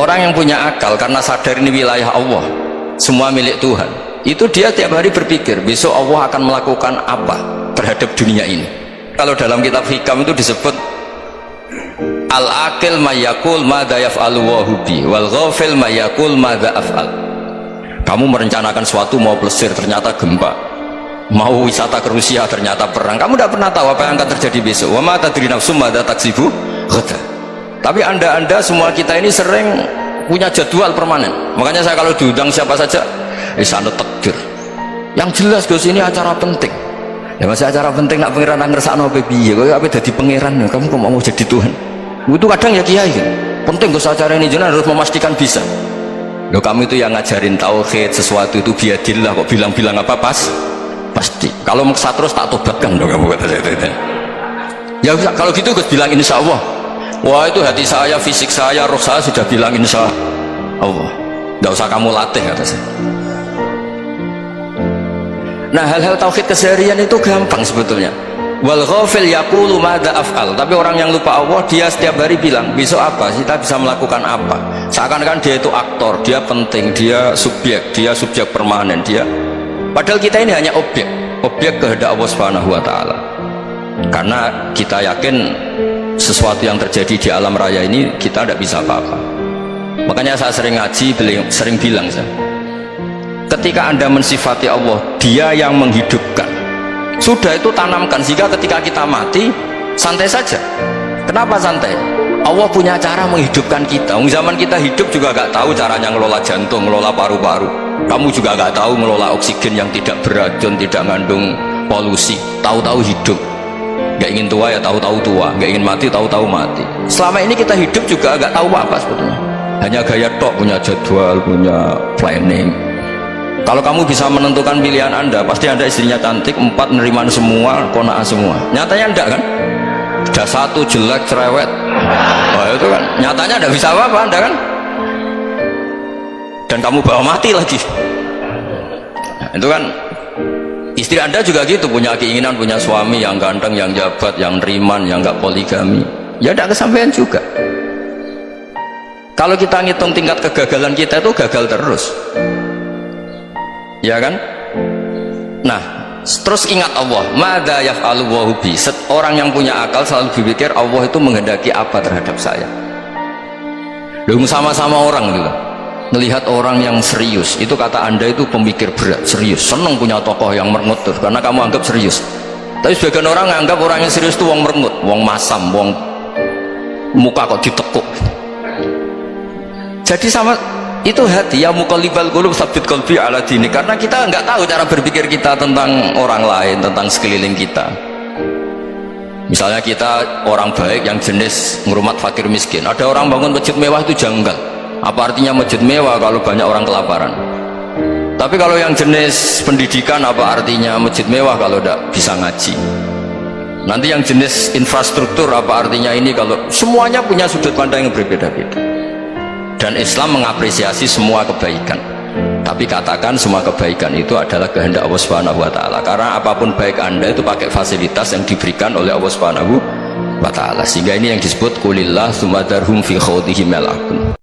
Orang yang punya akal karena sadar ini wilayah Allah, semua milik Tuhan, itu dia tiap hari berpikir besok Allah akan melakukan apa terhadap dunia ini. Kalau dalam kitab hikam itu disebut al-aqil mayakul madza yaf'alu wa hubi wal ghafil mayakul madza af'al. Kamu merencanakan suatu mau plesir ternyata gempa, mau wisata ke Rusia ternyata perang. Kamu tidak pernah tahu apa yang akan terjadi besok. Wa ma tadri nafsum madza taksibu ghadan. Tapi anda semua kita ini sering punya jadwal permanen. Makanya saya kalau diundang siapa saja, sana takdir. Yang jelas Gus ini acara penting. Ya masih acara penting nak pangeran ngersakno apa piye? Kok apa dadi pangeran? Kamu kok mau jadi Tuhan? Itu kadang ya kiai kan. Penting Gus acara ini jenengan harus memastikan bisa. Loh kamu itu yang ngajarin tauhid, sesuatu itu biadillah kok bilang-bilang apa pasti. Kalau maksa terus tak tobatkan dong kamu kata saya. Ya kalau gitu Gus bilang insya Allah. Wah itu hati saya, fisik saya, roh saya sudah bilang insya Allah. Nggak usah kamu latih kata saya. Nah hal-hal tauhid keseharian itu gampang sebetulnya. Wal ghafil yaqulu madza af'al. Tapi orang yang lupa Allah dia setiap hari bilang besok apa, kita bisa melakukan apa. Seakan-akan dia itu aktor, dia penting, dia subjek permanen dia. Padahal kita ini hanya objek kehendak Allah Subhanahu wa taala. Karena kita yakin sesuatu yang terjadi di alam raya ini kita tidak bisa apa-apa. Makanya saya sering ngaji, sering bilang saya, ketika anda mensifati Allah dia yang menghidupkan, sudah itu tanamkan sehingga ketika kita mati santai saja. Kenapa santai? Allah punya cara menghidupkan kita. Zaman kita hidup juga gak tahu caranya ngelola jantung, ngelola paru-paru. Kamu juga gak tahu ngelola oksigen yang tidak beracun, tidak mengandung polusi. Tahu-tahu hidup. Gak ingin tua ya tahu-tahu tua, gak ingin mati tahu-tahu mati. Selama ini kita hidup juga gak tahu apa sebetulnya, hanya gaya tok, punya jadwal, punya planning. Kalau kamu bisa menentukan pilihan anda, pasti anda istrinya cantik, 4 neriman semua, kona'ah semua. Nyatanya enggak kan? Sudah 1 jelek, cerewet. Wah itu kan, nyatanya enggak bisa apa-apa anda kan? Dan kamu bawa mati lagi. Nah, itu kan. Istri anda juga gitu, punya keinginan punya suami yang ganteng, yang jabat, yang neriman, yang gak poligami, ya tidak kesampaian juga. Kalau kita ngitung tingkat kegagalan kita itu gagal terus, ya kan? Nah terus ingat Allah, madza yaf'alu wa hubi. Orang yang punya akal selalu berpikir Allah itu menghendaki apa terhadap saya. Lalu sama-sama orang gitu, melihat orang yang serius itu kata anda itu pemikir berat, serius, senang punya tokoh yang merengut karena kamu anggap serius. Tapi sebagian orang menganggap orang yang serius itu wong merengut, wong masam, wong muka kok ditekuk. Jadi sama itu hati ya muqallibal qulub tsabbit qalbi ala dini, karena kita nggak tahu cara berpikir kita tentang orang lain, tentang sekeliling kita. Misalnya kita orang baik yang jenis ngurmat fakir miskin, ada orang bangun masjid mewah itu janggal. Apa artinya masjid mewah kalau banyak orang kelaparan? Tapi kalau yang jenis pendidikan, apa artinya masjid mewah kalau tidak bisa ngaji? Nanti yang jenis infrastruktur, apa artinya ini kalau semuanya punya sudut pandang yang berbeda-beda. Dan Islam mengapresiasi semua kebaikan. Tapi katakan semua kebaikan itu adalah kehendak Allah Subhanahu wa taala. Karena apapun baik anda itu pakai fasilitas yang diberikan oleh Allah Subhanahu wa taala. Sehingga ini yang disebut qulillah tsumma darhum fi khawdihim yal'abun.